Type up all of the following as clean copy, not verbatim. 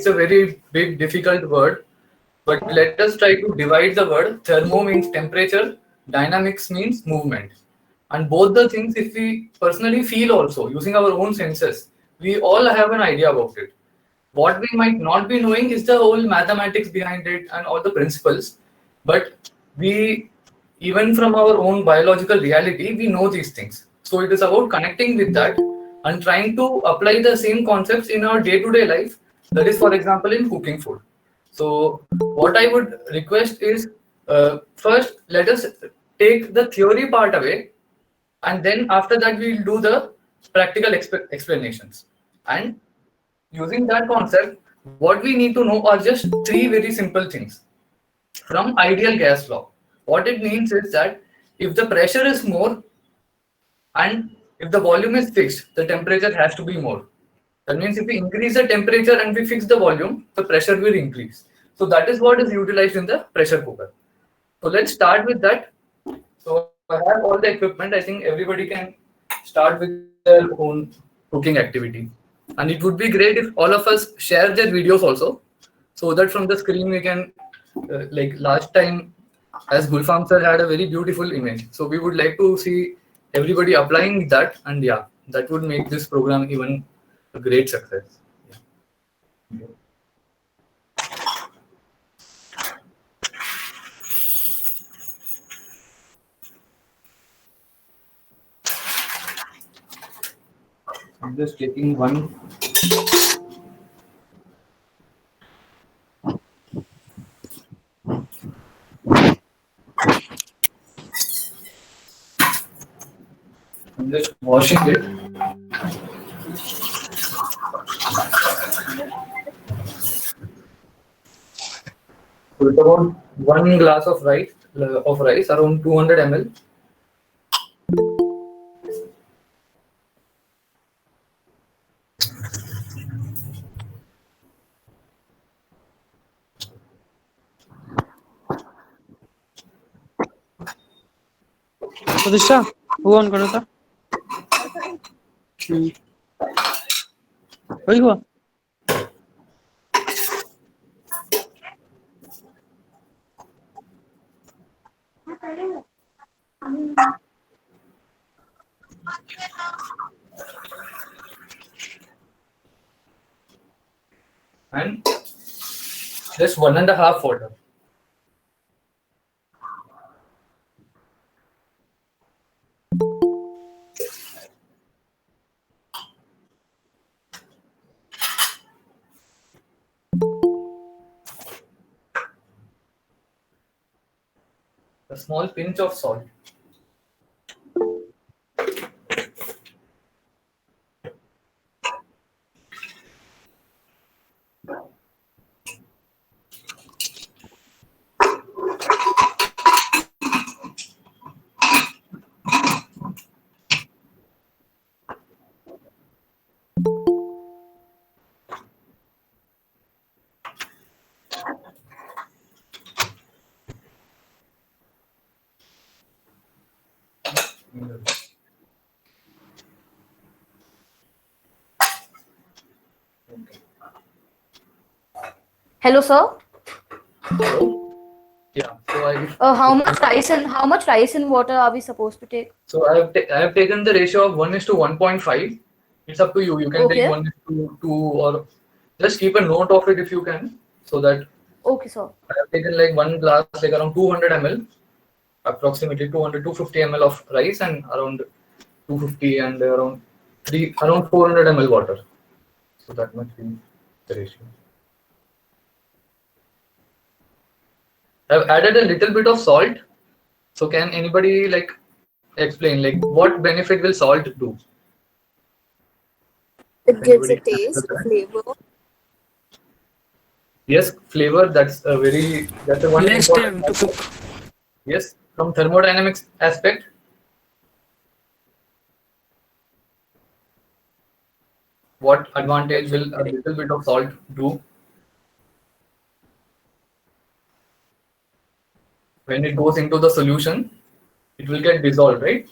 it's a very big, difficult word, but let us try to divide the word. Thermo means temperature, dynamics means movement. And both the things, if we personally feel also, using our own senses, we all have an idea about it. What we might not be knowing is the whole mathematics behind it and all the principles, but we, even from our own biological reality, we know these things. So it is about connecting with that and trying to apply the same concepts in our day-to-day life. That is, for example, in cooking food. So what I would request is, first let us take the theory part away, and then after that we'll do the practical explanations. And using that concept, what we need to know are just three very simple things from ideal gas law. What it means is that if the pressure is more and if the volume is fixed, the temperature has to be more. That means if we increase the temperature and we fix the volume, the pressure will increase. So that is what is utilized in the pressure cooker. So let's start with that. So I have all the equipment. I think everybody can start with their own cooking activity. And it would be great if all of us share their videos also, so that from the screen we can, like last time, as Gulfam sir had a very beautiful image. So we would like to see everybody applying that, and yeah, that would make this program even a great success. Yeah. I'm just taking one. I'm just washing it. So it's about 1 glass of rice, around 200 ml. प्रतिष्ठा वो on करो था वही हुआ And just 1.5 water. A small pinch of salt. Hello, sir. Hello? Yeah. So How much rice and water are we supposed to take? So I have taken the ratio of 1:1.5. It's up to you. You can take Okay. 1:2, or just keep a note of it if you can, so that Okay, sir. I have taken like 1 glass, like around 200 ml, approximately 250 ml of rice, and around 250 and around 400 ml water. So that much be the ratio. I've added a little bit of salt. So can anybody like explain like what benefit will salt do? It gives a Anybody can taste, answer that? flavor. Yes, flavor. That's a one less time important to cook aspect. Yes, from thermodynamics aspect. What advantage will a little bit of salt do? When it goes into the solution, it will get dissolved, right?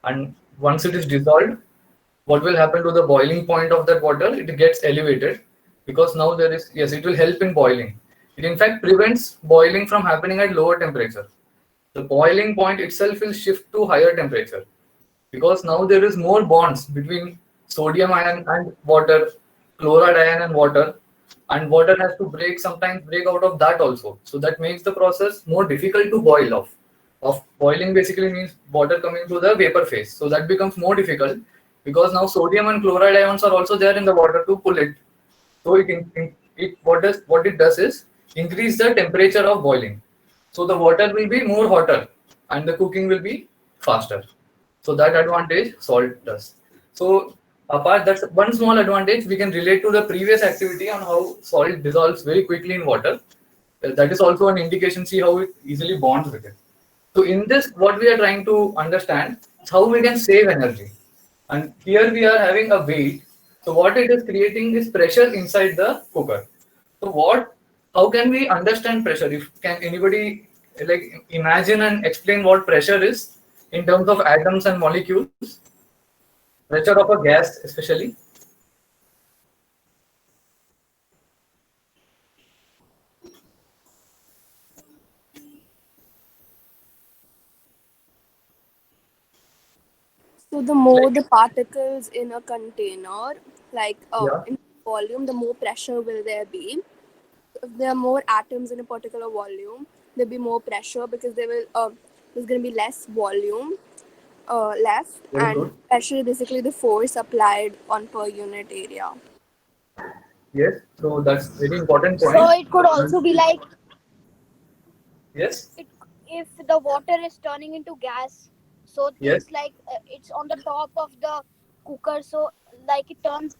And once it is dissolved, what will happen to the boiling point of that water? It gets elevated because now there is, yes, it will help in boiling. It in fact prevents boiling from happening at lower temperature. The boiling point itself will shift to higher temperature because now there is more bonds between sodium ion and water, chloride ion and water has to sometimes break out of that also. So that makes the process more difficult to boil off. Of boiling basically means water coming to the vapor phase. So that becomes more difficult because now sodium and chloride ions are also there in the water to pull it. So what it does is increase the temperature of boiling. So the water will be more hotter and the cooking will be faster. So that advantage salt does. So apart, that's one small advantage we can relate to the previous activity on how salt dissolves very quickly in water. That is also an indication, see how it easily bonds with it. So in this, what we are trying to understand is how we can save energy. And here we are having a weight. So what it is creating is pressure inside the cooker. So how can we understand pressure? If can anybody like imagine and explain what pressure is in terms of atoms and molecules? Pressure of a gas, especially. So the more the particles in a container, like Yeah. in volume, the more pressure will there be. If there are more atoms in a particular volume, there'll be more pressure because there's going to be less volume left, Very and good. pressure is basically the force applied on per unit area. Yes. So that's very important So point. it could also be like Yes. it, if the water is turning into gas, so Yes. it's like it's on the top of the cooker, so like it turns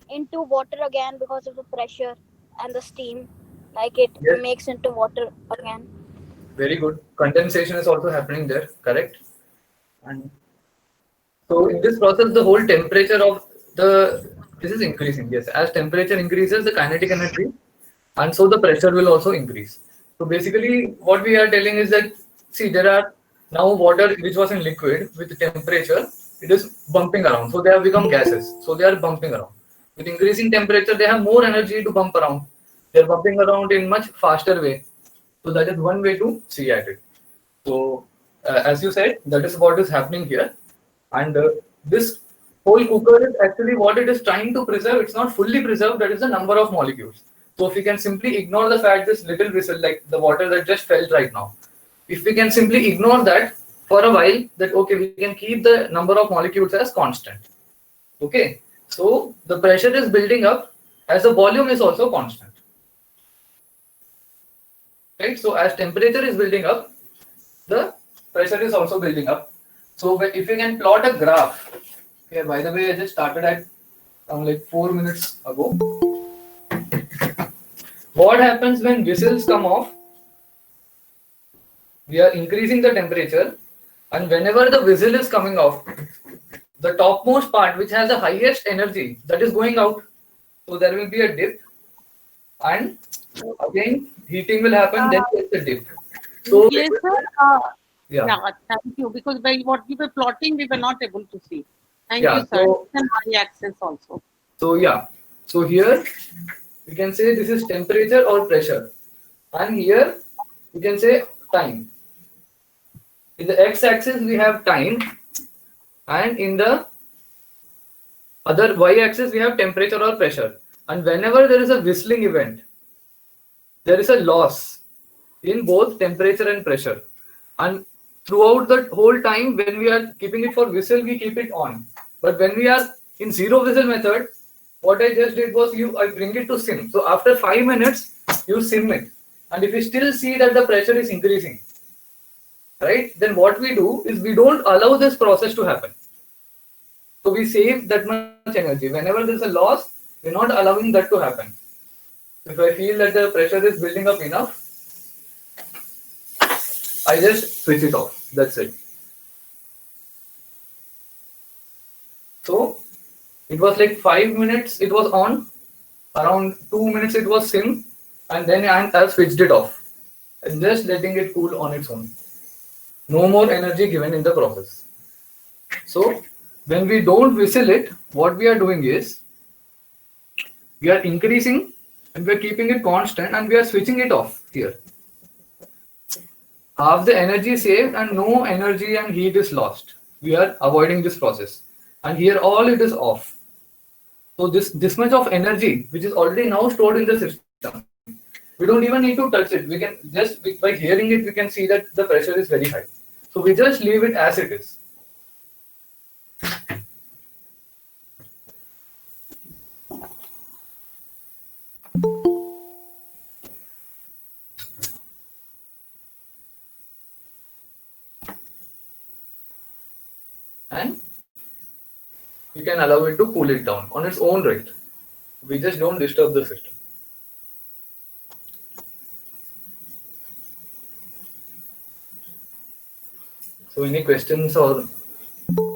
into water again because of the pressure and the steam, like it Yes. makes into water again. Very good. Condensation is also happening there. Correct. And so in this process, the whole temperature of this is increasing. Yes, as temperature increases, the kinetic energy, and so the pressure will also increase. So basically, what we are telling is that see, there are now water which was in liquid with temperature, it is bumping around. So they have become gases. So they are bumping around. With increasing temperature, they have more energy to bump around. They are bumping around in much faster way. So that is one way to see at it. So as you said, that is what is happening here. And this whole cooker is actually what it is trying to preserve. It's not fully preserved. That is the number of molecules. So if we can simply ignore the fact this little whistle, like the water that just fell right now, if we can simply ignore that for a while, that okay, we can keep the number of molecules as constant. Okay. So the pressure is building up as the volume is also constant. Right. So as temperature is building up, the pressure is also building up. So if you can plot a graph, okay, by the way, I just started at like 4 minutes ago. What happens when whistles come off? We are increasing the temperature, and whenever the whistle is coming off, the topmost part, which has the highest energy, that is going out. So there will be a dip, and again heating will happen. Then there's a dip. So Yes, sir. yeah. Yeah, thank you. Because by what we were plotting, we were not able to see. Thank Yeah, you, sir. so- And y-axis also. So yeah, so here we can say this is temperature or pressure, and here we can say time. In the x-axis we have time, and in the other y-axis we have temperature or pressure. And whenever there is a whistling event, there is a loss in both temperature and pressure. And throughout the whole time, when we are keeping it for whistle, we keep it on. But when we are in zero whistle method, what I just did was I bring it to sim. So after 5 minutes, you sim it. And if you still see that the pressure is increasing, right, then what we do is we don't allow this process to happen. So we save that much energy. Whenever there's a loss, we're not allowing that to happen. If I feel that the pressure is building up enough, I just switch it off. That's it. So it was like 5 minutes it was on, around 2 minutes it was sim, and then I switched it off and just letting it cool on its own. No more energy given in the process. So when we don't whistle it, what we are doing is we are increasing and we are keeping it constant and we are switching it off here. Half the energy is saved and no energy and heat is lost. We are avoiding this process. And here all it is off. So this much of energy, which is already now stored in the system, we don't even need to touch it. We can just by hearing it, we can see that the pressure is very high. So we just leave it as it is. And you can allow it to cool it down on its own right. We just don't disturb the system. So any questions or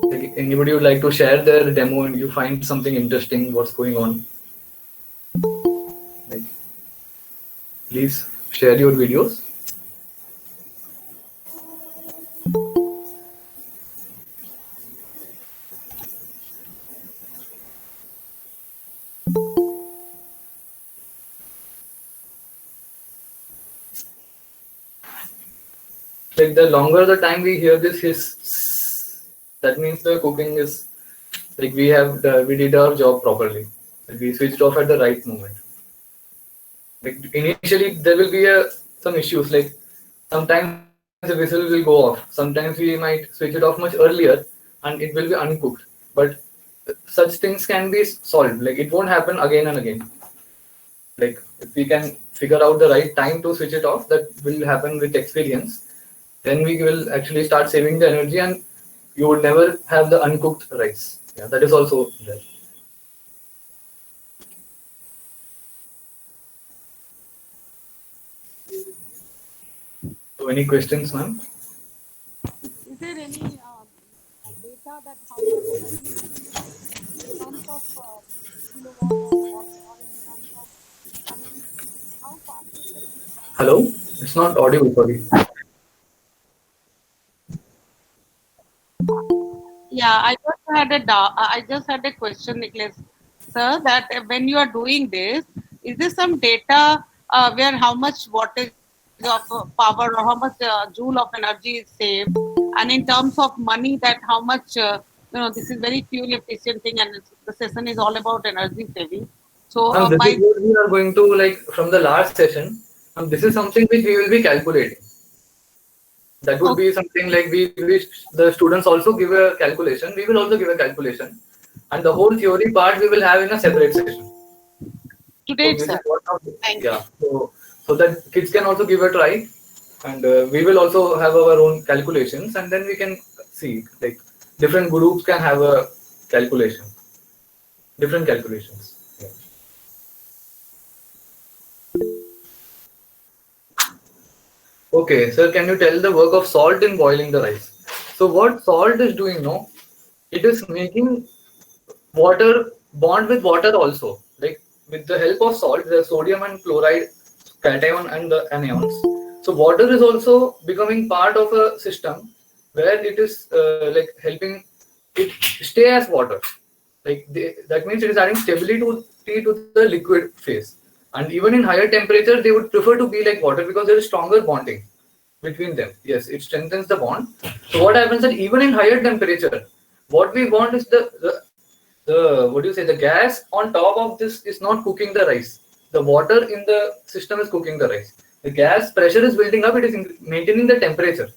like, anybody would like to share their demo and you find something interesting, what's going on? Like, please share your videos. Like the longer the time we hear this hiss, that means the cooking is like we did our job properly. Like we switched off at the right moment. Like initially there will be some issues, like sometimes the whistle will go off. Sometimes we might switch it off much earlier and it will be uncooked. But such things can be solved. Like it won't happen again and again. Like if we can figure out the right time to switch it off, that will happen with experience. Then we will actually start saving the energy and you would never have the uncooked rice. Yeah, that is also there. So any questions, ma'am? Is there any data that how much energy in terms of kilowatt or watt or in terms of money, how fast is the Hello? It's not audible, sorry. Yeah, I just had a question, Nicholas, sir, that when you are doing this, is there some data where how much wattage of power or how much joule of energy is saved, and in terms of money, that how much this is very fuel efficient thing, and the session is all about energy saving. So Ma'am, this is by what we are going to like from the last session. This is something which we will be calculating. That would be something like we wish the students also give a calculation. We will also give a calculation. And the whole theory part we will have in a separate session. today So this is itself. what Thank yeah. So that kids can also give a try, and we will also have our own calculations, and then we can see like different groups can have a calculation, different calculations. Yeah. Okay, sir, can you tell the work of salt in boiling the rice? So what salt is doing now? It is making water bond with water also. Like with the help of salt, the sodium and chloride cation and the anions. So water is also becoming part of a system where it is like helping it stay as water. Like that means it is adding stability to the liquid phase. And even in higher temperature, they would prefer to be like water because there is stronger bonding between them. Yes, it strengthens the bond. So what happens that even in higher temperature, what we want is the what do you say, the gas on top of this is not cooking the rice. The water in the system is cooking the rice. The gas pressure is building up, it is maintaining the temperature,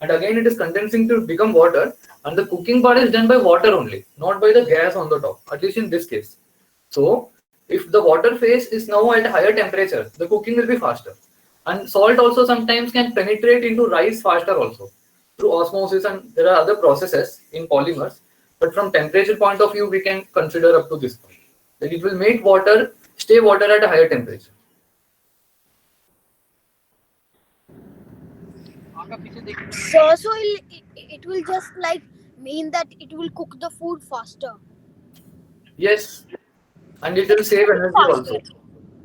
and again it is condensing to become water, and the cooking part is done by water only, not by the gas on the top, at least in this case. So if the water phase is now at a higher temperature, the cooking will be faster. And salt also sometimes can penetrate into rice faster also through osmosis, and there are other processes in polymers. But from temperature point of view, we can consider up to this point. That it will make water stay water at a higher temperature. So it will just like mean that it will cook the food faster. Yes, and it will save energy Faster. also.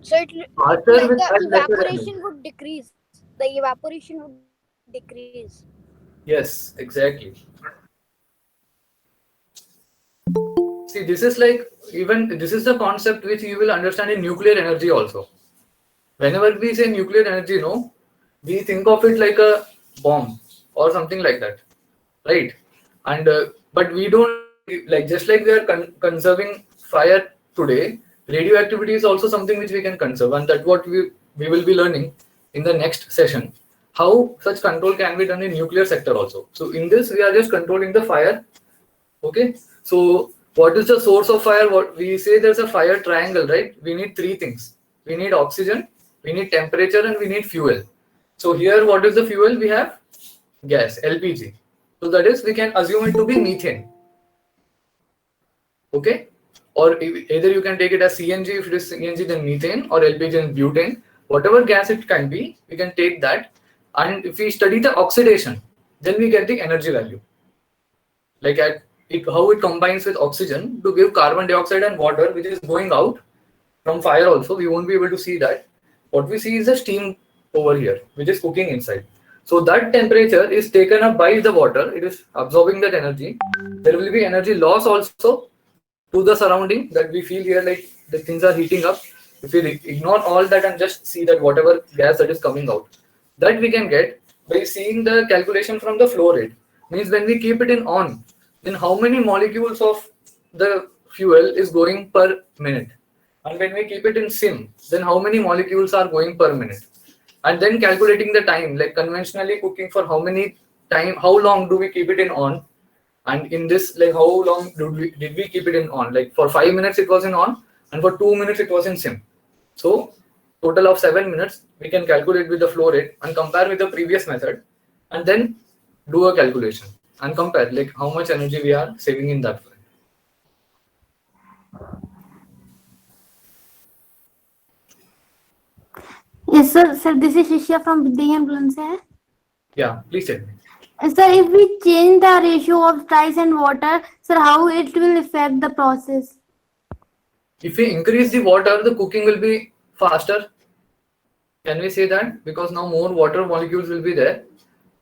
So Faster like with the lesser energy. evaporation would decrease. The evaporation would decrease. Yes, exactly. See, this is like, even this is the concept which you will understand in nuclear energy also. Whenever we say nuclear energy, no, we think of it like a bomb or something like that, right? And but we don't, like, just like we are conserving fire today, radioactivity is also something which we can conserve, and that's what we will be learning in the next session, how such control can be done in nuclear sector also. So in this, we are just controlling the fire. Okay, so what is the source of fire? What we say, there's a fire triangle, right? We need three things. We need oxygen, we need temperature, and we need fuel. So here, what is the fuel? We have gas, LPG. So that is, we can assume it to be methane. Okay, or either you can take it as CNG. If it is CNG, then methane, or LPG and butane. Whatever gas it can be, we can take that. And if we study the oxidation, then we get the energy value. Like how it combines with oxygen to give carbon dioxide and water, which is going out from fire also. We won't be able to see that. What we see is the steam over here, which is cooking inside. So that temperature is taken up by the water. It is absorbing that energy. There will be energy loss also to the surrounding, that we feel here, like the things are heating up. If we ignore all that and just see that whatever gas that is coming out, that we can get by seeing the calculation from the flow rate. Means when we keep it in on, then how many molecules of the fuel is going per minute, and when we keep it in sim, then how many molecules are going per minute, and then calculating the time, like conventionally cooking for how long do we keep it in on, and in this, like how long did we keep it in on, like for 5 minutes it was in on, and for 2 minutes it was in sim. So total of 7 minutes we can calculate with the flow rate and compare with the previous method, and then do a calculation and compare, like how much energy we are saving in that way. Yes, sir. Sir, this is Shishya from Vidyan Blunsay. Yeah, please tell me. Sir, if we change the ratio of rice and water, sir, how it will affect the process? If we increase the water, the cooking will be faster. Can we say that? Because now more water molecules will be there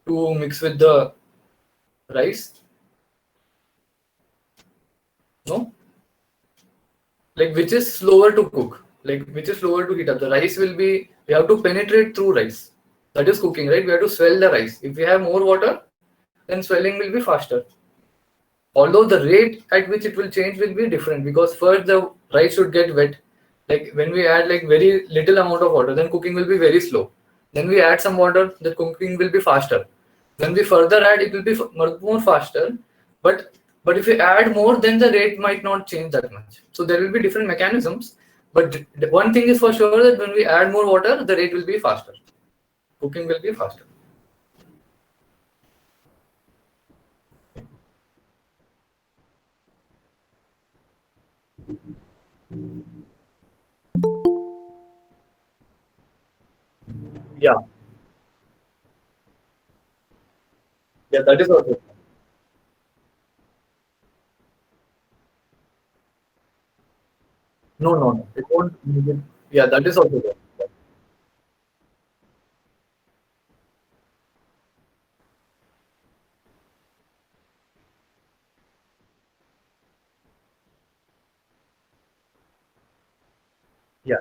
to mix with the rice. No? Like, which is slower to cook? Like, which is slower to heat up? The rice will be, we have to penetrate through rice. That is cooking, right? We have to swell the rice. If we have more water, then swelling will be faster. Although the rate at which it will change will be different, because first the rice should get wet. Like when we add like very little amount of water, then cooking will be very slow. Then we add some water, the cooking will be faster. When we further add, it will be much more faster. But if we add more, then the rate might not change that much. So there will be different mechanisms. But one thing is for sure, that when we add more water, the rate will be faster. Cooking will be faster. Yeah. Yeah, that is also. No. It won't. Yeah, that is also there. Yeah.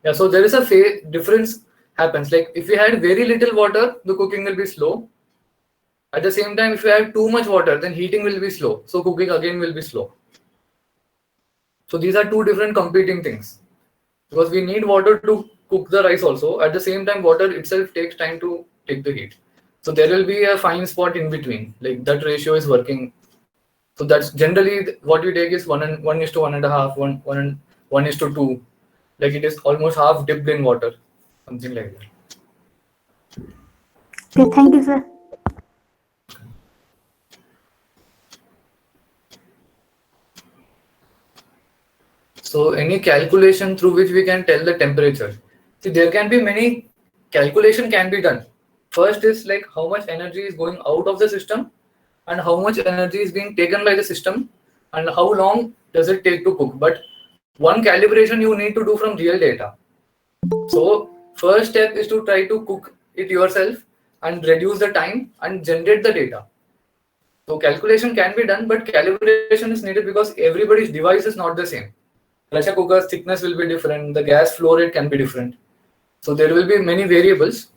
Yeah, so there is a difference happens. Like if we had very little water, the cooking will be slow. At the same time, if we have too much water, then heating will be slow. So cooking again will be slow. So these are two different competing things. Because we need water to cook the rice also. At the same time, water itself takes time to take the heat. So there will be a fine spot in between. Like that ratio is working. So that's generally what we take is 1:1.5, 1:2. Like it is almost half dipped in water, something like that. Okay, thank you, sir. So any calculation through which we can tell the temperature. See, there can be many calculation can be done. First is like how much energy is going out of the system and how much energy is being taken by the system and how long does it take to cook. But one calibration you need to do from real data. So first step is to try to cook it yourself and reduce the time and generate the data. So calculation can be done, but calibration is needed because everybody's device is not the same. Pressure cooker's thickness will be different, the gas flow rate can be different. So there will be many variables.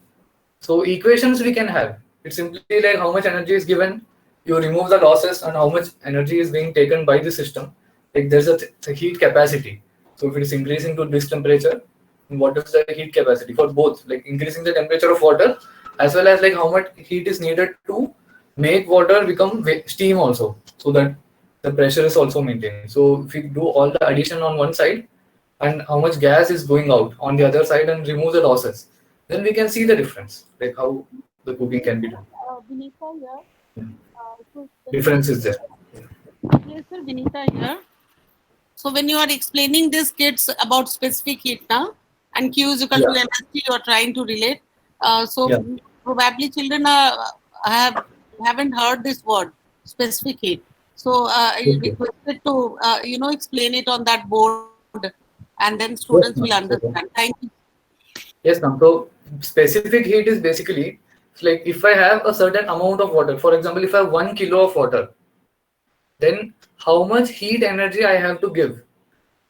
So equations we can have. It's simply like how much energy is given, you remove the losses, and how much energy is being taken by the system. Like there's a heat capacity. So if it is increasing to this temperature, what is the heat capacity for both? Like increasing the temperature of water as well as like how much heat is needed to make water become steam also, so that the pressure is also maintained. So if we do all the addition on one side and how much gas is going out on the other side and remove the losses, then we can see the difference, like how the cooking can be done. Vinita here. Difference is there. Yes, sir, Vinita here. So when you are explaining these kids about specific heat now and Q is equal to Yeah. MST, you are trying to relate. So Yeah. probably children haven't heard this word, specific heat. So I Okay. requested to explain it on that board, and then students will ma'am. understand. Thank you. Yes, ma'am. So specific heat is basically like if I have a certain amount of water, for example, if I have 1 kilo of water, then how much heat energy I have to give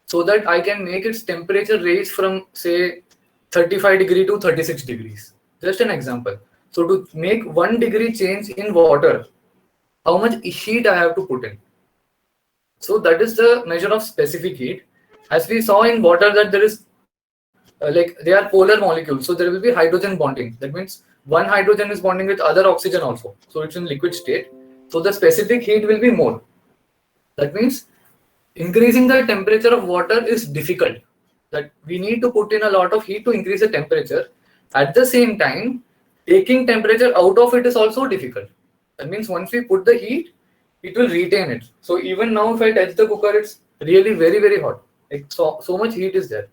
so that I can make its temperature range from say 35 degree to 36 degrees. Just an example. So to make 1 degree change in water, how much heat I have to put in. So that is the measure of specific heat. As we saw in water that there is like they are polar molecules, so there will be hydrogen bonding. That means one hydrogen is bonding with other oxygen also. So it's in liquid state. So the specific heat will be more. That means increasing the temperature of water is difficult. That we need to put in a lot of heat to increase the temperature. At the same time, taking temperature out of it is also difficult. That means once we put the heat, it will retain it. So even now, if I touch the cooker, it's really very hot. Like so much heat is there.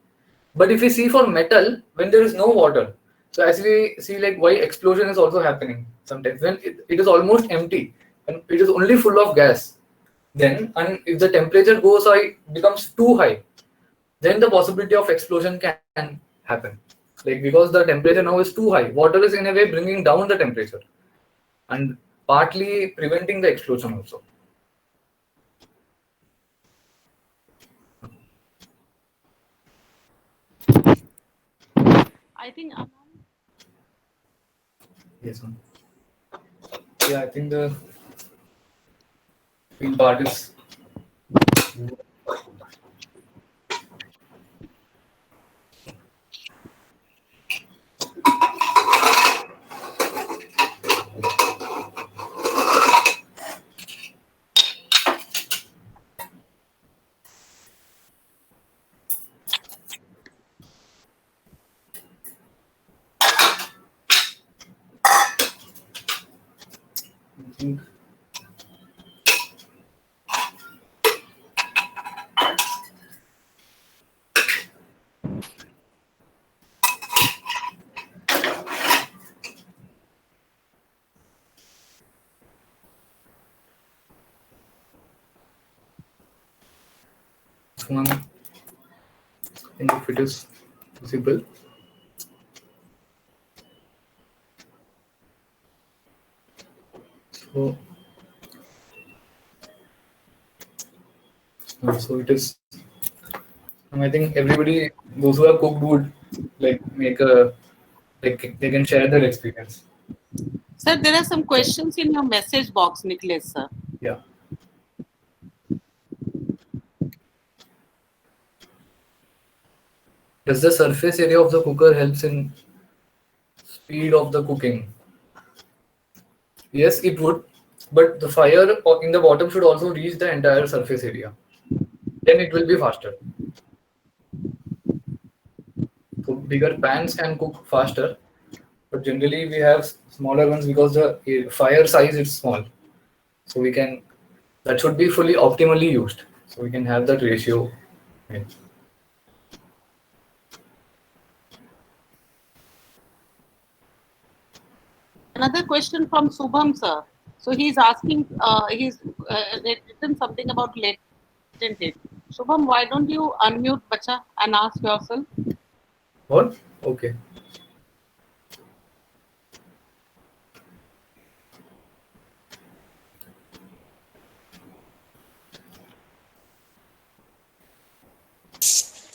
But if we see for metal, when there is no water, so as we see like why explosion is also happening sometimes when it is almost empty and it is only full of gas. Then and if the temperature goes high, becomes too high, then the possibility of explosion can happen. Like because the temperature now is too high, water is in a way bringing down the temperature and partly preventing the explosion also. I think Yes, ma'am. Yeah, I think the main part is I think one. I think if it is possible. So, so it is. I think everybody, those who have cooked would like make a like they can share their experience. sir, there are some questions in your message box, Nicholas, sir. Yeah. Does the surface area of the cooker helps in speed of the cooking? Yes, it would, but the fire in the bottom should also reach the entire surface area. Then it will be faster. So bigger pans can cook faster, but generally we have smaller ones because the fire size is small. So we can that should be fully optimally used. So we can have that ratio. Yeah. Another question from Subham, sir. So he's asking, he's written something about latent heat. Shubham, why don't you unmute bacha and ask yourself? What? Okay.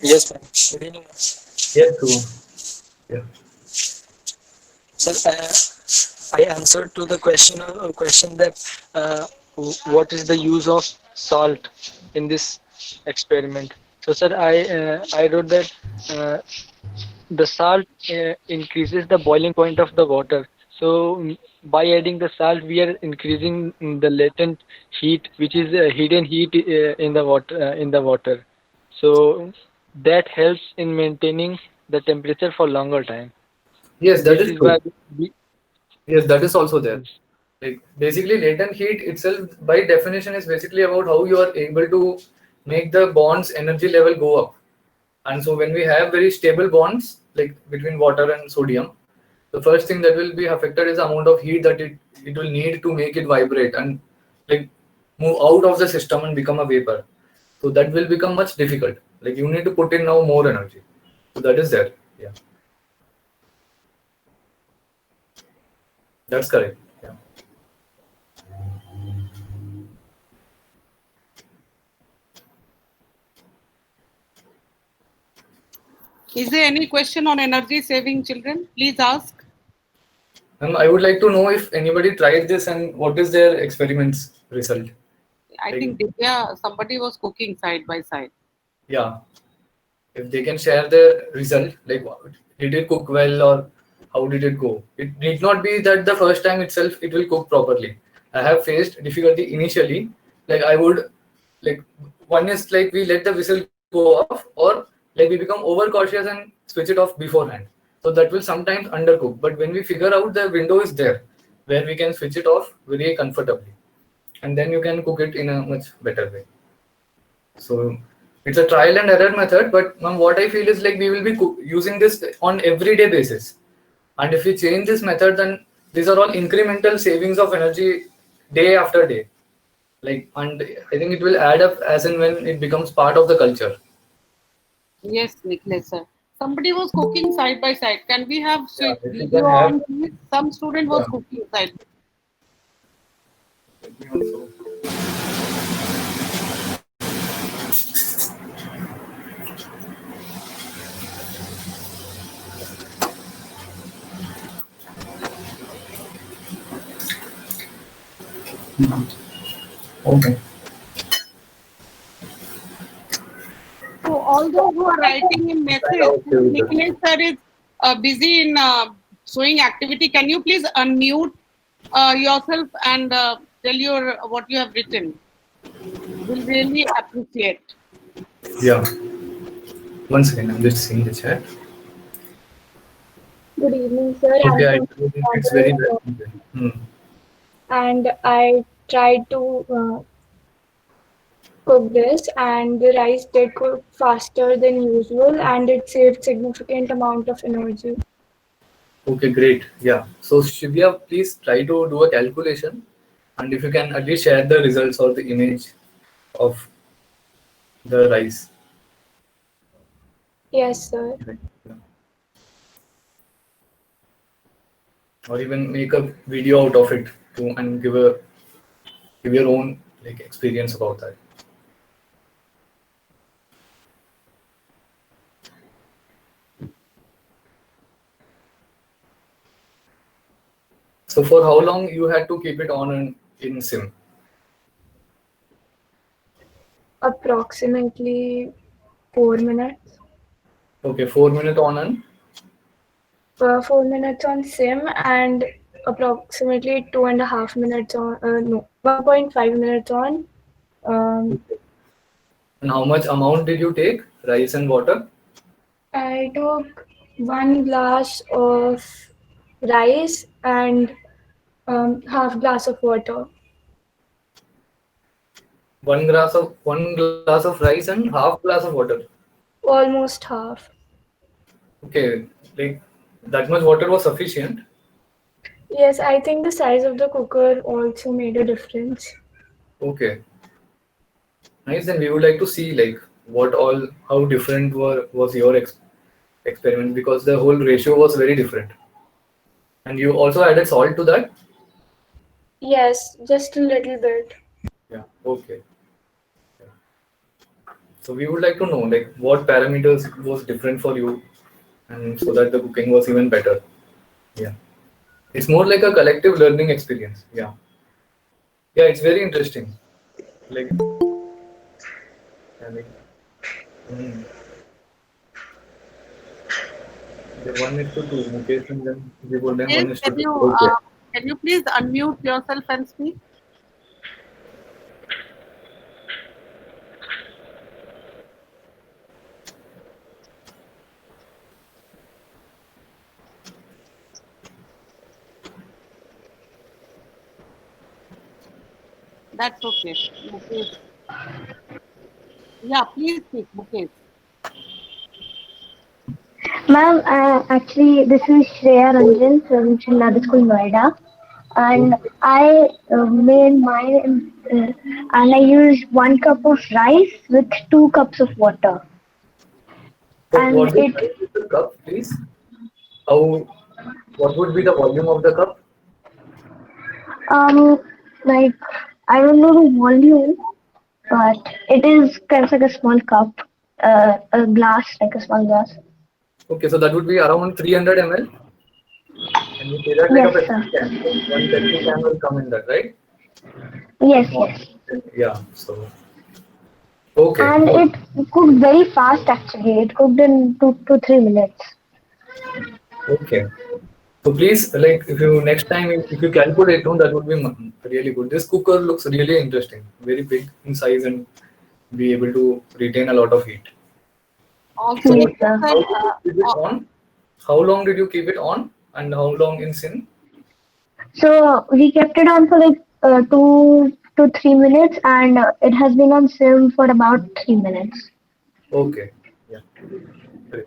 Yes, ma'am. Good evening, ma'am. Yes, true. Yeah. Sir, I answered to the question that what is the use of salt in this experiment. So, sir, I wrote that uh, the salt increases the boiling point of the water. So, by adding the salt, we are increasing the latent heat, which is hidden heat in the water. So that helps in maintaining the temperature for longer time. Yes, that This is is true. why we, Yes, that is also there. Like basically, latent heat itself, by definition, is basically about how you are able to make the bonds energy level go up. And so, when we have very stable bonds, like between water and sodium, the first thing that will be affected is the amount of heat that it will need to make it vibrate and like move out of the system and become a vapor. So that will become much difficult. Like you need to put in now more energy. So that is there. Yeah, that's correct. Yeah. Is there any question on energy saving, children? Please ask. I would like to know if anybody tried this and what is their experiments result. I Like, think Divya, somebody was cooking side by side. yeah, if they can share their result, like did it cook well or how did it go? It need not be that the first time itself it will cook properly. I have faced difficulty initially. Like I would like one is like we let the whistle go off or like we become over cautious and switch it off beforehand. So that will sometimes undercook. But when we figure out the window is there where we can switch it off very comfortably and then you can cook it in a much better way. So it's a trial and error method, but ma'am, what I feel is like we will be using this on everyday basis. And if we change this method, then these are all incremental savings of energy day after day. Like, and I think it will add up as and when it becomes part of the culture. Yes, Nicholas, sir. Somebody was cooking side by side. Can we have Yeah, if you video can have, on this? Some student was yeah. cooking side. Let me also. Okay. So all those who are writing in message, Nicholas sir is busy in showing activity. Can you please unmute yourself and tell your what you have written? We'll really appreciate. Yeah. One second, I'm just seeing the chat. Good evening, sir. Okay, I'm from it's very Bangalore, well. Hmm. and I tried to cook this, and the rice did cook faster than usual, and it saved significant amount of energy. Okay, great. Yeah. So Shivya, please try to do a calculation, and if you can at least share the results or the image of the rice. Yes, sir. Yeah. Or even make a video out of it to and give your own like experience about that. So for how long you had to keep it on in sim? Approximately 4 minutes. Okay, 4 minutes on and 4 minutes on sim, and approximately 2.5 minutes on. No, 1.5 minutes on. and how much amount did you take? Rice and water? I took 1 glass of rice and half glass of water. One glass of rice and half glass of water. Almost half. Okay, like that much water was sufficient. Yes, I think the size of the cooker also made a difference. Okay. nice. Then we would like to see like what all, how different was your experiment, because the whole ratio was very different. And you also added salt to that? Yes, just a little bit. Yeah, okay. So we would like to know like what parameters was different for you, and so that the cooking was even better. Yeah. It's more like a collective learning experience. Yeah. Yeah, it's very interesting. Like, yeah, like mm, the 1:2, Mukesh, and then we would then Yes, 1:2. Okay. can you please unmute yourself and speak? That's okay. Mukesh. Yeah, please speak, Mukesh. Ma'am, actually, this is Shreya Ranjan from Srinagar School, Noida, and I made mine, and I used 1 cup of rice with 2 cups of water, So and what is the cup, please? How, what would be the volume of the cup? um like I don't know the volume, but it is kind of like a small cup, a glass, like a small glass. Okay, so that would be around 300 ml. And you say that like a Yes, Pepsi sir. can. So one Pepsi can will come in that, right? A Yes, small. yes. Yeah. So okay. And it cooked very fast actually. It cooked in 2 to 3 minutes. Okay. So please, like, if you next time if you calculate, no, that would be really good. This cooker looks really interesting, very big in size and be able to retain a lot of heat. Also, So Yes, Nikhil sir. sir, how did you keep it on? How long did you keep it on, and how long in sin? So we kept it on for like 2 to 3 minutes, and it has been on sim for about 3 minutes. Okay. Yeah. Great.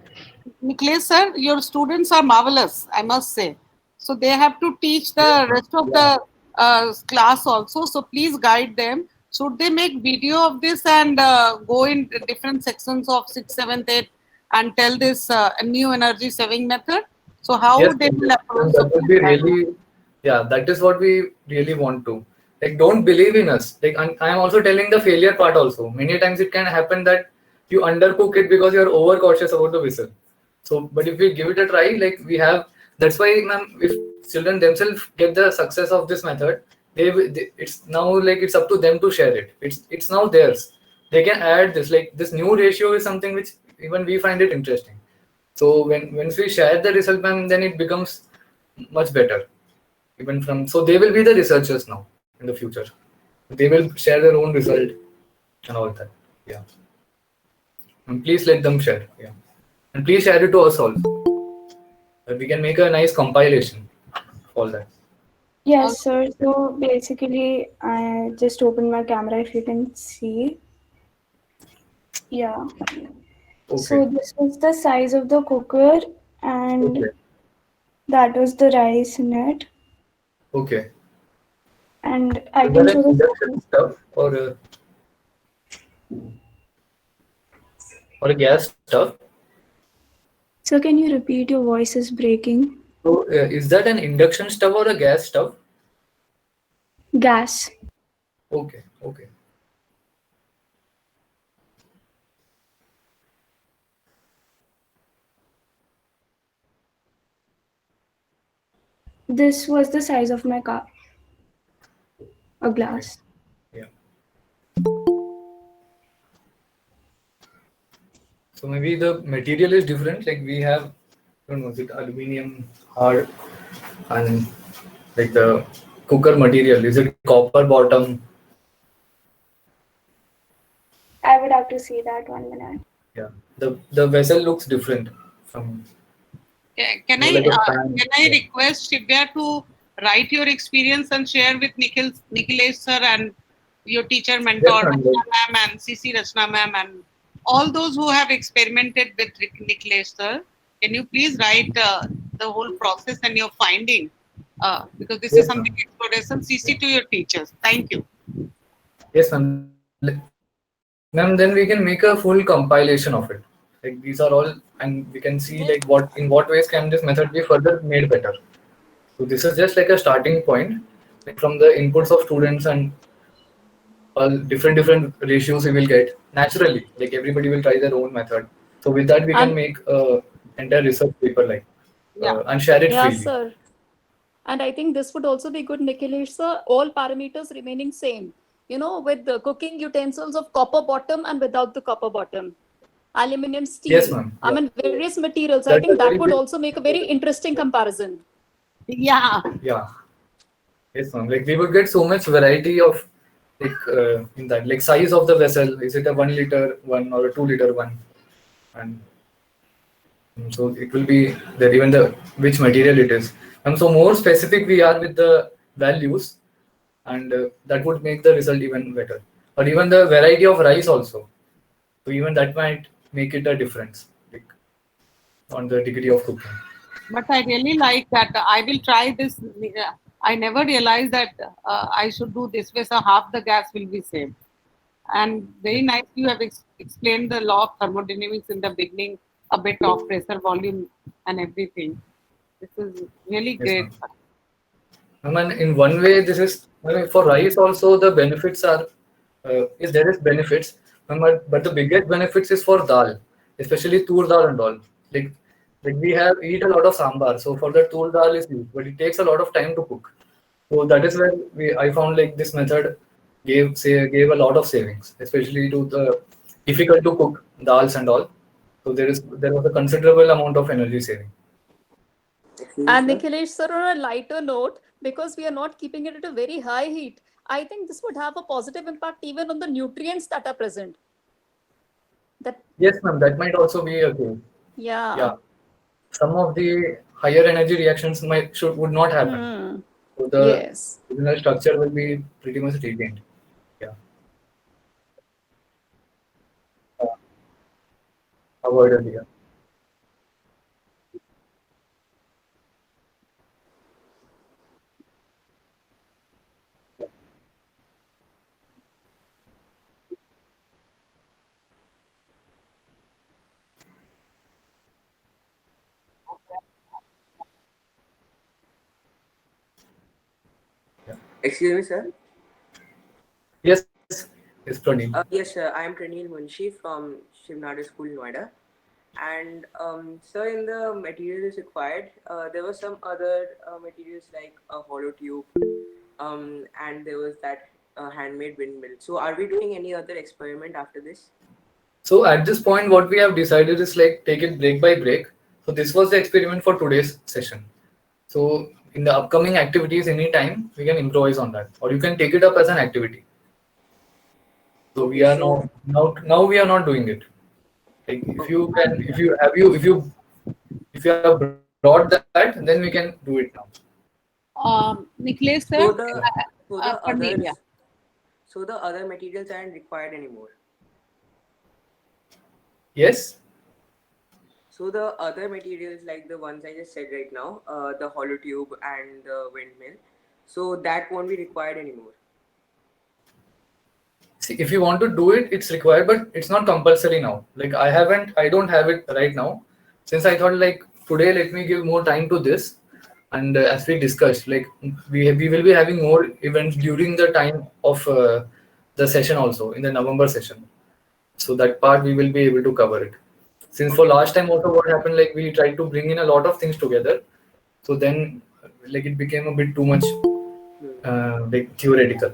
Niklesh sir, your students are marvelous, I must say. So they have to teach the rest of Yeah. the class also. So please guide them. Should they make video of this and go in different sections of 6th, 7th, 8th and tell this new energy saving method? So how Yes, they will yes. approach? And So that would please be guide. really, yeah, that is what we really want to. Like, don't believe in us. Like, I'm also telling the failure part also. Many times it can happen that you undercook it because you're over cautious about the whistle. So, but if we give it a try, like we have, that's why, ma'am, if children themselves get the success of this method, it's now like it's up to them to share it. It's now theirs. They can add this. Like this new ratio is something which even we find it interesting. So once we share the result, ma'am, then it becomes much better. Even from, so they will be the researchers now in the future. They will share their own result and all that. Yeah. And please let them share. Yeah. And please share it to us also. That we can make a nice compilation of all that. Yes, sir. So basically, I just opened my camera if you can see. Yeah. So Okay. this was the size of the cooker, and Okay. that was the rice in it. Okay. And I Is can that show an the induction size. stuff or a gas stuff? So can you repeat? Your voice is breaking. So is that an induction stove or a gas stove? Gas. Okay. Okay. This was the size of my cup, a Okay. glass. Yeah. So maybe the material is different. Like we have, I don't know, is it aluminum hard, and like the cooker material, is it copper bottom? I would have to see that 1 minute. Yeah. The vessel looks different from Can more I like a pan. can I Yeah. request Shivya to write your experience and share with Nikhilesh sir and your teacher Yes, mentor ma'am. Rachna ma'am and CC Rachna ma'am and all those who have experimented with Nikhilesh sir. Can you please write the whole process and your finding? Because this is Yes, something ma'am. exploration. Yeah. CC to your teachers. Thank you. Yes, ma'am. Ma'am, then we can make a full compilation of it. Like these are all, and we can see like what in what ways can this method be further made better. So this is just like a starting point, like from the inputs of students and all different ratios we will get naturally. Like everybody will try their own method. So with that we can And make a entire research paper like Yeah. and share it yeah, freely. sir. And I think this would also be good, Nikhilesh, sir. All parameters remaining same. You know, with the cooking utensils of copper bottom and without the copper bottom, aluminum, Yes, steel. ma'am. I Yeah. mean, various materials. I That's think a that very would big. also make a very interesting comparison. Yeah. Yeah. Yes, ma'am. Like we would get so much variety of like in that like size of the vessel. Is it a 1 liter one or a 2 liter one? And so it will be there even the which material it is. And so more specific we are with the values, and that would make the result even better. Or even the variety of rice also. So even that might make it a difference like, on the degree of cooking. But I really like that. I will try this. I never realized that I should do this way, so half the gas will be saved. And very nice, you have explained the law of thermodynamics in the beginning, a bit of pressure, volume, and everything. This is really Yes, great. ma'am. I mean, in one way, this is I mean, for rice also the benefits are is there is benefits, but the biggest benefits is for dal, especially tur dal and all. Like we have eat a lot of sambar, so for the tur dal is used, but it takes a lot of time to cook. So that is where I found like this method gave a lot of savings, especially to the difficult to cook dals and all. So there was a considerable amount of energy saving. And Nikhilesh, sir, on a lighter note, because we are not keeping it at a very high heat, I think this would have a positive impact even on the nutrients that are present. That Yes, ma'am, that might also be a case. yeah. Yeah, some of the higher energy reactions would not happen. Hmm. So the Yes. original structure will be pretty much retained. Yeah. Uh, Avoided here. Excuse me, sir. Yes, yes, Pranil. Yes, sir. I am Pranil Munshi from Shivnada School, Noida. And sir, in the materials required, there were some other materials like a hollow tube, and there was that handmade windmill. So, are we doing any other experiment after this? So at this point, what we have decided is like take it break by break. So this was the experiment for today's session. So in the upcoming activities, anytime we can improvise on that, or you can take it up as an activity. So we are now we are not doing it. Like if you can, if you have brought that, then we can do it now. Nikhilesh, sir, So the Pranil, yeah. so the other materials aren't required anymore. Yes. So the other materials like the ones I just said right now, the hollow tube and the windmill, so that won't be required anymore. See, if you want to do it, it's required, but it's not compulsory now. Like I don't have it right now. Since I thought like today, let me give more time to this. And as we discussed, like we will be having more events during the time of the session also in the November session. So that part we will be able to cover it. Since for last time also what happened, like we tried to bring in a lot of things together. So then like it became a bit too much like theoretical.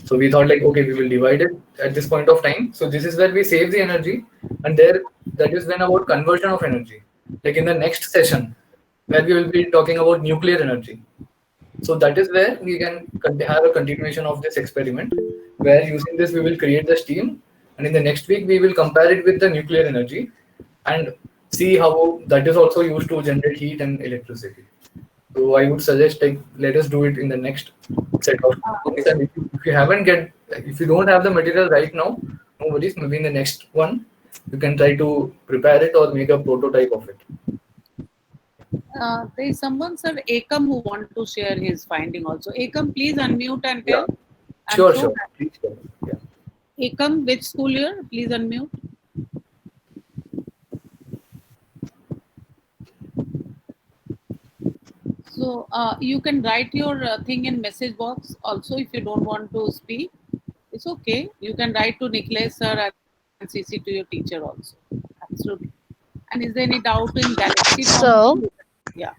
So we thought like, okay, we will divide it at this point of time. So this is where we save the energy, and there that is then about conversion of energy. Like in the next session, where we will be talking about nuclear energy. So that is where we can have a continuation of this experiment, where using this we will create the steam, and in the next week we will compare it with the nuclear energy and see how that is also used to generate heat and electricity. So I would suggest like let us do it in the next set of things. And if you haven't if you don't have the material right now, no worries. Maybe in the next one you can try to prepare it or make a prototype of it. There is someone, sir, Ekam, who want to share his finding also. Ekam, please unmute and tell. Yeah. Sure, show sure. that. Please, sure. Yeah. Ekam, which school year? Please unmute. So you can write your thing in message box also if you don't want to speak. It's okay. You can write to Nicholas sir and CC to your teacher also. Absolutely. And is there any doubt in Galaxy So, Foundation? Yeah.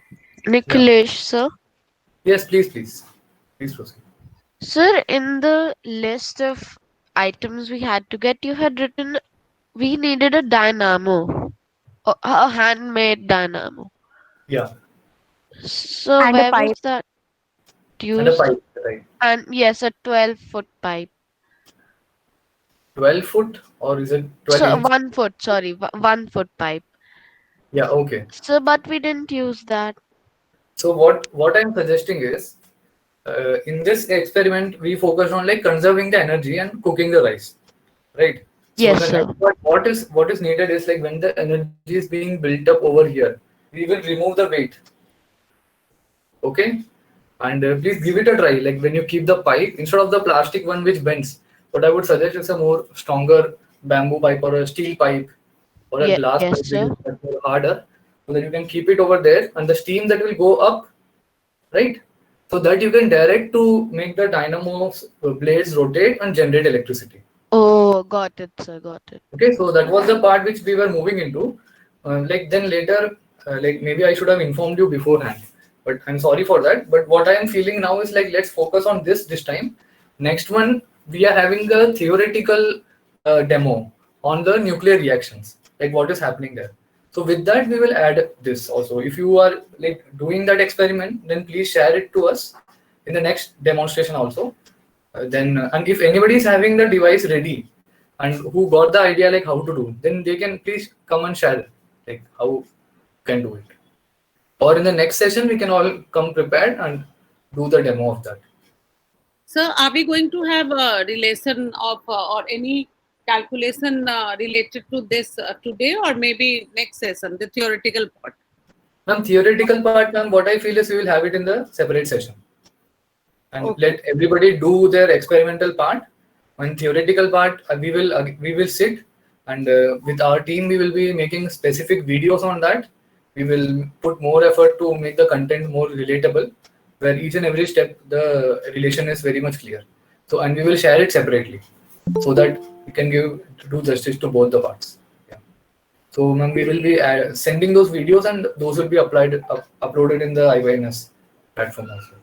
Yeah. Nikhilesh, sir. Yes, please proceed. Sir, in the list of items we had to get, you had written we needed a dynamo, a handmade dynamo. Yeah, So, And a where was pipe. that and a used? pipe, right? And yes, a 12-foot pipe. 12 foot, or is it 12 So, inch? 1 foot, sorry, 1 foot pipe. Yeah, okay. So, but we didn't use that. So what I'm suggesting is, in this experiment we focus on like conserving the energy and cooking the rice, right? So Yes, the sir. next part, what is needed is like when the energy is being built up over here, we will remove the weight, okay? And please give it a try. Like when you keep the pipe instead of the plastic one which bends, what I would suggest is a more stronger bamboo pipe or a steel pipe or a glass Yes, pipe which sir. is much more harder, so that you can keep it over there and the steam that will go up, right? So that you can direct to make the dynamo's blades rotate and generate electricity. Oh, got it, sir. Got it. Okay, so that was the part which we were moving into. Like then later, like maybe I should have informed you beforehand, but I'm sorry for that. But what I am feeling now is like let's focus on this time. Next one, we are having a theoretical demo on the nuclear reactions, like what is happening there. So with that, we will add this also. If you are like doing that experiment, then please share it to us in the next demonstration also. And if anybody is having the device ready and who got the idea like how to do, then they can please come and share like how you can do it. Or in the next session, we can all come prepared and do the demo of that. Sir, are we going to have a relation of or any calculation related to this today or maybe next session, the theoretical part? Ma'am, theoretical part, ma'am, what I feel is we will have it in the separate session and Okay. let everybody do their experimental part. On theoretical part, we will sit and with our team we will be making specific videos on that. We will put more effort to make the content more relatable, where each and every step the relation is very much clear. So and we will share it separately so that we can do justice to both the parts. Yeah. So ma'am, we will be sending those videos and those will be uploaded in the iWitness platform also.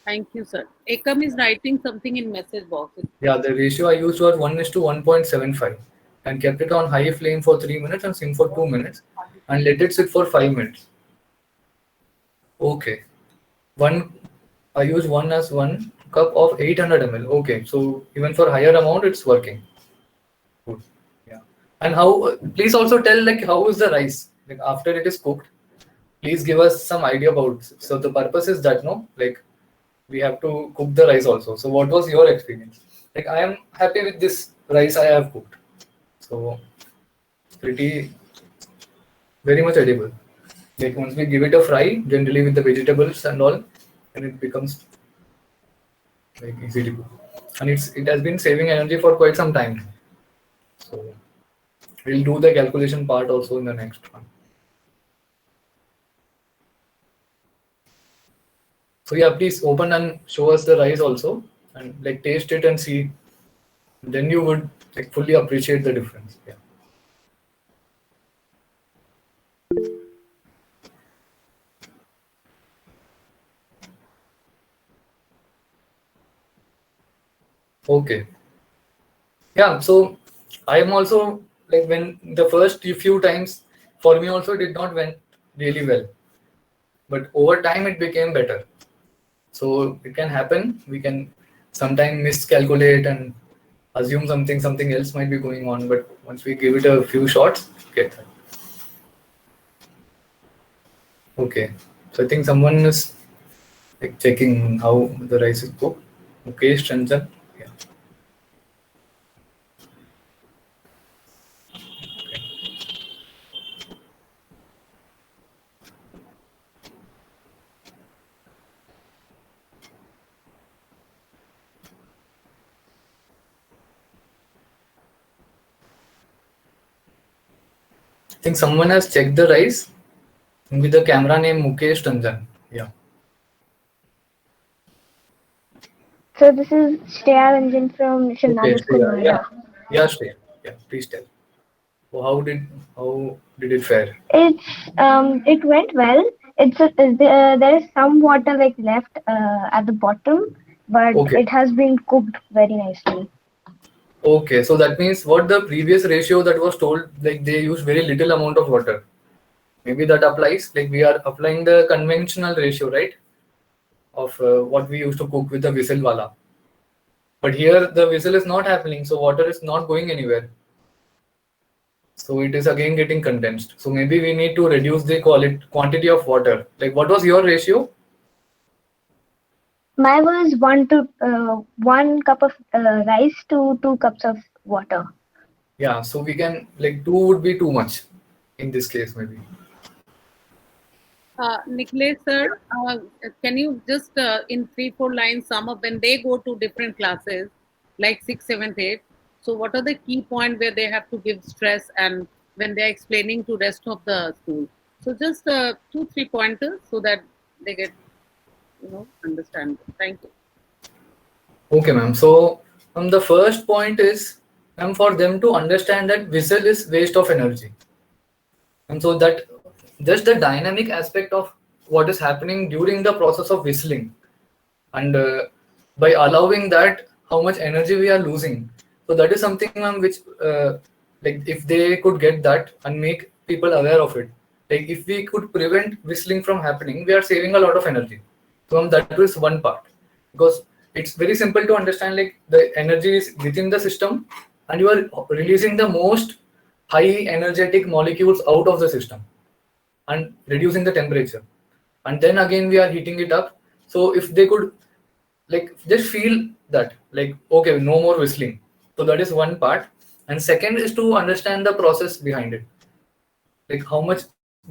Thank you, sir. Ekam is writing something in message box. Yeah, the ratio I used was 1:1.75 and kept it on high flame for 3 minutes and sim for 2 minutes and let it sit for 5 minutes. Okay. One, I use 1 cup of 800 ml. Okay, so even for higher amount, it's working. Good. Yeah. And how, please also tell like how is the rice? Like after it is cooked, please give us some idea about. So the purpose is that no, like we have to cook the rice also. So what was your experience? Like I am happy with this rice I have cooked. So pretty very much edible. Like once we give it a fry, generally with the vegetables and all, and it becomes like easy to cook. And it has been saving energy for quite some time. So we'll do the calculation part also in the next one. So yeah, please open and show us the rice also and like taste it and see. Then you would like fully appreciate the difference. Yeah. Okay. Yeah. So I am also like when the first few times for me also did not went really well, but over time it became better. So it can happen. We can sometimes miscalculate and assume something else might be going on. But once we give it a few shots, get that. Okay. So I think someone is like checking how the rice is cooked. Okay, Shanchan. Yeah. think someone has checked the rice with the camera name Mukesh Ranjan. Yeah. So this is Shreya Ranjan from Okay, Shimla School, Shreya. Yeah. Noida. Yeah, Shreya. Yeah, please tell. So how did it fare? It went well. There is some water like left at the bottom, but Okay. it has been cooked very nicely. Okay, so that means what the previous ratio that was told, like they use very little amount of water. Maybe that applies. Like we are applying the conventional ratio, right? Of what we used to cook with the whistle wala. But here the whistle is not happening, so water is not going anywhere. So it is again getting condensed. So maybe we need to reduce the quantity of water. Like what was your ratio? Mine was 1 cup of rice to 2 cups of water. Yeah, so we can, like 2 would be too much in this case maybe. Nicholas, sir, can you just in 3-4 lines sum up when they go to different classes, like 6th, 7th, 8th? So what are the key points where they have to give stress and when they are explaining to rest of the school? So just 2-3 pointers so that they get, understand. Thank you. Okay, ma'am. So the first point is, ma'am, for them to understand that whistle is waste of energy. And so that just the dynamic aspect of what is happening during the process of whistling, and by allowing that, how much energy we are losing. So that is something, ma'am, which like if they could get that and make people aware of it, like if we could prevent whistling from happening, we are saving a lot of energy. So ma'am, that is one part, because it's very simple to understand, like the energy is within the system and you are releasing the most high energetic molecules out of the system and reducing the temperature, and then again we are heating it up. So if they could like just feel that, like, okay, no more whistling. So that is one part. And second is to understand the process behind it, like how much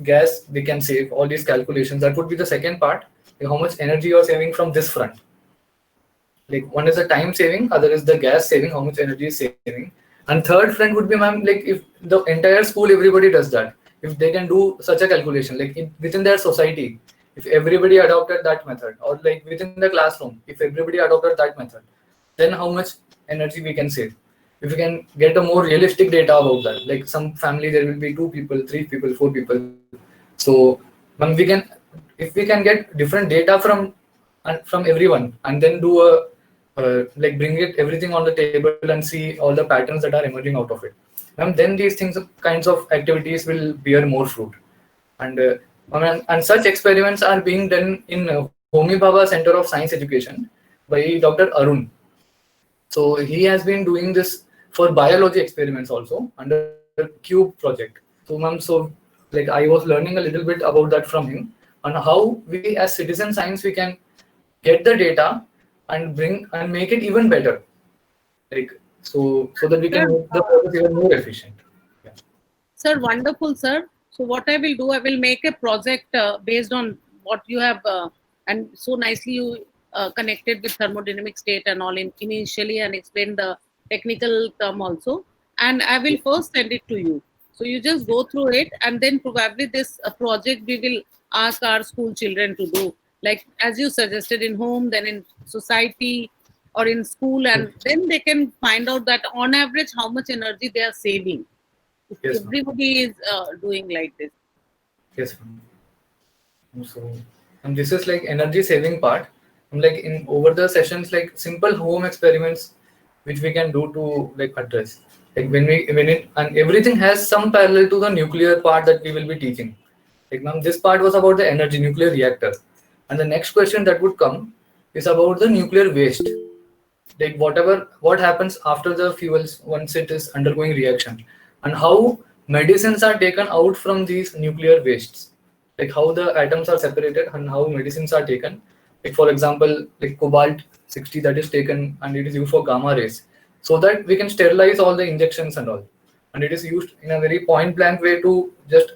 gas they can save, all these calculations. That would be the second part, like how much energy you are saving from this front. Like one is the time saving, other is the gas saving, how much energy is saving. And third front would be, ma'am, like if the entire school, everybody does that, if they can do such a calculation, like within their society, if everybody adopted that method, or like within the classroom, if everybody adopted that method, then how much energy we can save. If we can get a more realistic data about that, like some family there will be 2 people, 3 people, 4 people. So when we can, if we can get different data from everyone and then do a like bring it everything on the table and see all the patterns that are emerging out of it, and then these kinds of activities will bear more fruit. And and such experiments are being done in Homi Bhabha Center of Science Education by Dr. Arun. So he has been doing this for biology experiments also under Cube project. So ma'am, so like I was learning a little bit about that from him, on how we as citizen science we can get the data and bring and make it even better, like so that we can make the process even more efficient. Yeah. Sir, wonderful, sir. So what I will do, I will make a project based on what you have, and so nicely you connected with thermodynamic state and all initially and explained the technical term also. And I will first send it to you. So you just go through it, and then probably this project we will ask our school children to do, like as you suggested, in home, then in society or in school, and then they can find out that on average how much energy they are saving. Yes, Everybody is doing like this. Yes, ma'am. So, and this is like energy saving part. And like in over the sessions, like simple home experiments which we can do to like address. Like when it and everything has some parallel to the nuclear part that we will be teaching. Like ma'am, this part was about the energy nuclear reactor. And the next question that would come is about the nuclear waste. Like what happens after the fuels once it is undergoing reaction, and how medicines are taken out from these nuclear wastes, like how the atoms are separated and how medicines are taken. Like for example, like cobalt 60 that is taken and it is used for gamma rays, so that we can sterilize all the injections and all, and it is used in a very point blank way to just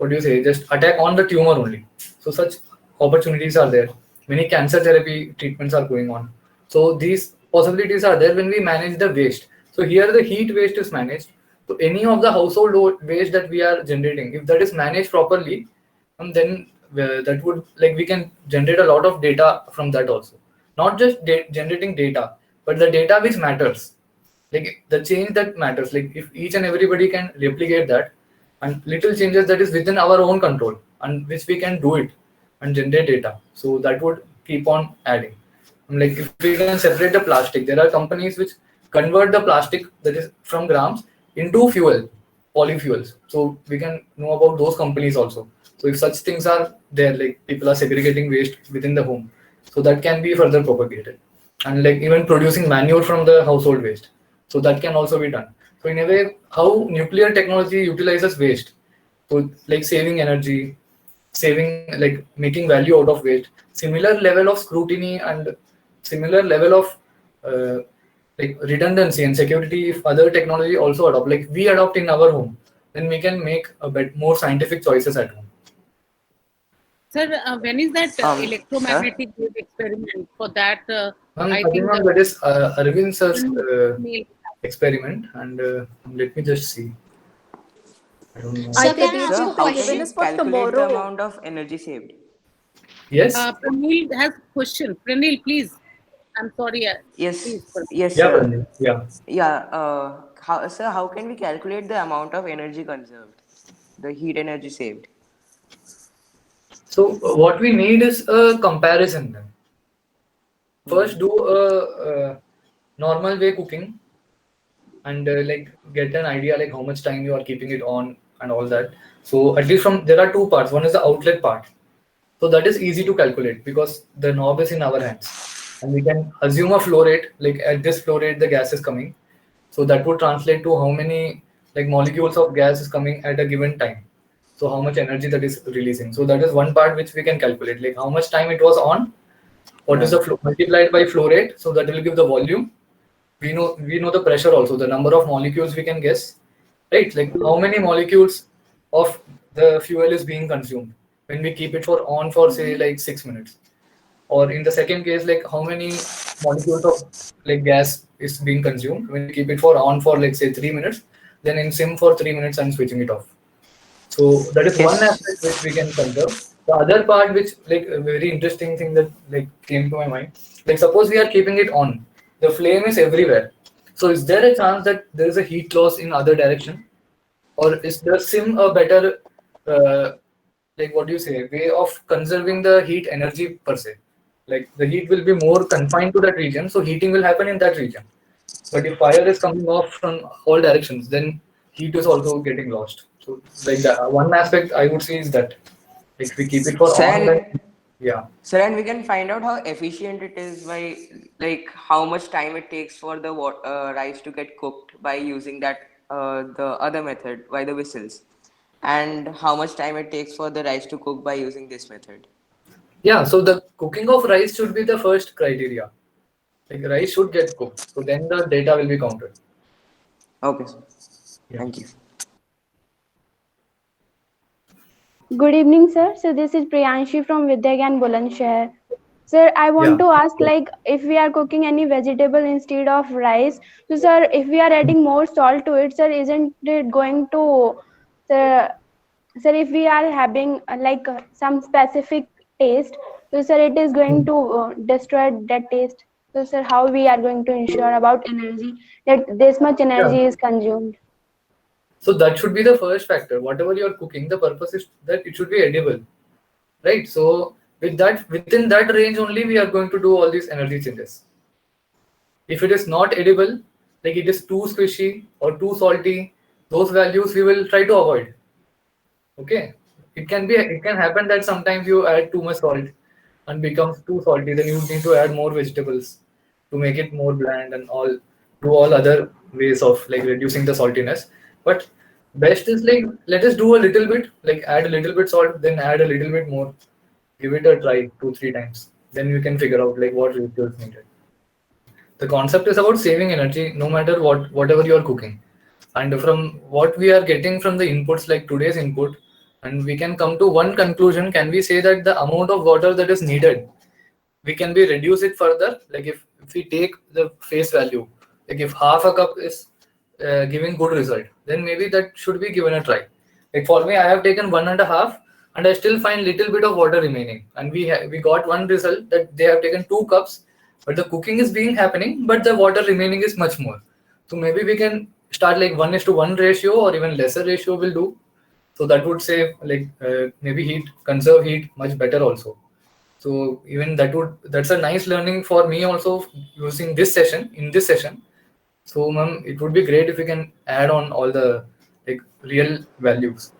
just attack on the tumor only. So such opportunities are there. Many cancer therapy treatments are going on. So these possibilities are there when we manage the waste. So here the heat waste is managed, So any of the household waste that we are generating, if that is managed properly, then that would, like, we can generate a lot of data from that also. Not just generating data, but the data which matters, like the change that matters. Like if each and everybody can replicate that, and little changes that is within our own control and which we can do it and generate data, so that would keep on adding. Like if we can separate the plastic, there are companies which convert the plastic that is from grams into fuel, polyfuels. So we can know about those companies also. So if such things are there, like people are segregating waste within the home, so that can be further propagated. And like even producing manure from the household waste, so that can also be done. So in a way, how nuclear technology utilizes waste, so like saving energy, saving, like making value out of waste, similar level of scrutiny and similar level of like redundancy and security, if other technology also adopt, like we adopt in our home, then we can make a bit more scientific choices at home. Sir, when is that Sir? electromagnetic wave experiment? For that, I I think think that is Arvind sir's Mail. experiment, and let me just see. I don't know. I Sir, think can I the ask Sir, a date how given can we is for calculate the tomorrow. amount of energy saved? Yes. Pranil has question. Pranil, please. I'm sorry. Yes, Please. yes, Yeah, sir. Pranjal. Yeah. Yeah, sir, how can we calculate the amount of energy conserved, the heat energy saved? So what we need is a comparison then. First, do a normal way cooking, and like get an idea like how much time you are keeping it on and all that. So at least from, there are two parts. One is the outlet part. So that is easy to calculate because the knob is in our hands, and we can assume a flow rate. Like at this flow rate, the gas is coming. So that would translate to how many like molecules of gas is coming at a given time. So how much energy that is releasing. So that is one part which we can calculate. Like how much time it was on, what is the flow multiplied by flow rate. So that will give the volume. We know the pressure also, the number of molecules we can guess, right? Like how many molecules of the fuel is being consumed when we keep it for on for say like 6 minutes. Or in the second case, like how many molecules of like gas is being consumed when we keep it for on for like say 3 minutes, then in sim for 3 minutes and switching it off. So that is one Yes. aspect which we can conserve. The other part, which like a very interesting thing that like came to my mind, like suppose we are keeping it on, the flame is everywhere. So is there a chance that there is a heat loss in other direction, or is the sim a better like what do you say, way of conserving the heat energy per se? Like the heat will be more confined to that region, so heating will happen in that region. But if fire is coming off from all directions, then heat is also getting lost. So like that one aspect I would say is that if we keep it for Sir, on, then and, yeah. sir, and we can find out how efficient it is by like how much time it takes for the rice to get cooked by using that the other method by the whistles, and how much time it takes for the rice to cook by using this method. Yeah, so the cooking of rice should be the first criteria. Like rice should get cooked. So then the data will be counted. Okay, sir. Yeah. Thank you. Good evening, sir. So this is Priyanshi from Vidyagan Bulandshahr. Sir, I want Yeah. to ask, like, if we are cooking any vegetable instead of rice, so sir, if we are adding more salt to it, sir, isn't it going to, sir, sir, if we are having some specific taste, so sir, it is going to destroy that taste. So sir, how we are going to ensure about energy, that this much Yeah. energy is consumed? So that should be the first factor. Whatever you are cooking, the purpose is that it should be edible, right? So with that, within that range only, we are going to do all these energy changes. If it is not edible, like it is too squishy or too salty, those values we will try to avoid. Okay, it can happen that sometimes you add too much salt and becomes too salty. Then you need to add more vegetables to make it more bland and all, do all other ways of like reducing the saltiness. But best is like let us do a little bit, like add a little bit salt, then add a little bit more. Give it a try 2-3 times. Then you can figure out like what ratio is needed. The concept is about saving energy no matter whatever you are cooking. And from what we are getting from the inputs like today's input, and we can come to one conclusion, can we say that the amount of water that is needed, we can be reduce it further? Like if we take the face value, like if half a cup is giving good result, then maybe that should be given a try. Like for me, I have taken 1.5 and I still find little bit of water remaining, and we got one result that they have taken 2 cups, but the cooking is being happening, but the water remaining is much more. So maybe we can start like 1:1 ratio, or even lesser ratio will do. So that would save like maybe heat, conserve heat much better also. So even that's a nice learning for me also using this session in this session. So ma'am, it would be great if we can add on all the like real values.